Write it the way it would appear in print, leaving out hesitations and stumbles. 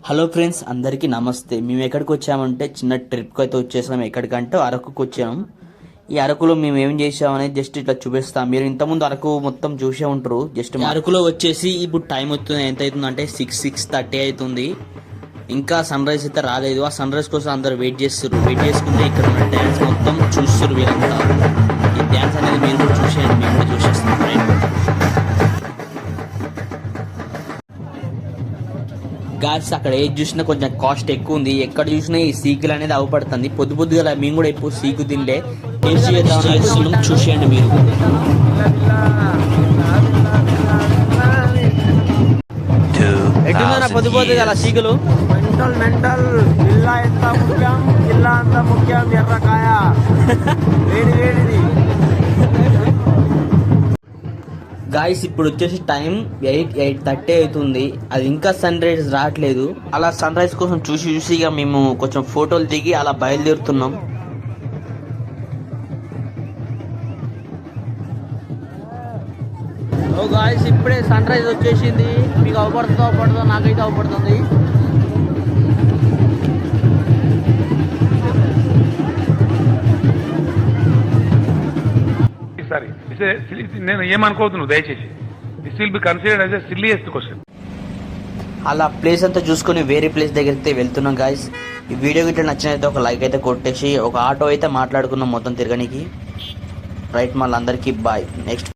Hello friends, అందరికీ నమస్తే. మేము ఎక్కడికి వచ్చామంటే చిన్న ట్రిప్కి అయితే వచ్చేసాం. ఎక్కడికంటే అరకుకు వచ్చాము. ఈ అరకులో మేము ఏం చేసామనేది జస్ట్ ఇట్లా చూపిస్తాం. మీరు ఇంతకుముందు అరకు మొత్తం చూసే ఉంటారు. జస్ట్ అరకులో వచ్చేసి ఇప్పుడు టైం అవుతుంది. ఎంత అవుతుందంటే 6:30 అవుతుంది. ఇంకా సన్ రైజ్ అయితే రాలేదు. ఆ సన్ రైజ్ కోసం అందరు వెయిట్ చేస్తారు. వెయిట్ చేసుకుంటే ఇక్కడ ఉన్న డ్యాన్స్ మొత్తం చూస్తారు వీరంతా. ఈ డ్యాన్స్ అనేది మీరు కూడా చూసేయండి. మేము కూడా చూసేస్తాం. గాస్ అక్కడ ఏది చూసినా కొంచెం కాస్ట్ ఎక్కువ ఉంది. ఎక్కడ చూసినా ఈ సీకులు అనేది అవపడుతుంది. పొద్దు పొద్దుగా మేము కూడా ఎప్పుడు సీకు తిండే టేస్ట్ చేద్దాం చూసేయండి మీరు. ఎట్టుందా పొద్దు పొద్దు అలా సీకులు మెంటల్ జిల్లా ఎంత ముఖ్యం, జిల్లా అంత ముఖ్యం. ఎర్రకాయ వేడి వేడిది. గాయస్ ఇప్పుడు వచ్చేసి టైం 8:30 అవుతుంది. అది ఇంకా సన్ రైజ్ రావట్లేదు. అలా సన్ రైజ్ కోసం చూసి ఇక మేము కొంచెం ఫోటోలు దిగి అలా బయలుదేరుతున్నాం. గాయస్ ఇప్పుడే సన్ రైజ్ వచ్చేసింది. మీకు అవపడుతుందో నాకైతే అవపడుతుంది. నేను ఏమనుకోవద్దు నువ్వు దయచేసి. This will be considered as a silliest question. అలా ప్లేస్ అంతా చూసుకొని వేరే ప్లేస్ దగ్గరికి వెళ్తున్నాం గాయస్. ఈ వీడియో గిట్ల నచ్చినైతే ఒక లైక్ అయితే కొట్టేసి ఒక ఆటో అయితే మాట్లాడుకున్నాం మొత్తం తిరగడానికి. రైట్, మళ్ళీ అందరికీ బాయ్. నెక్స్ట్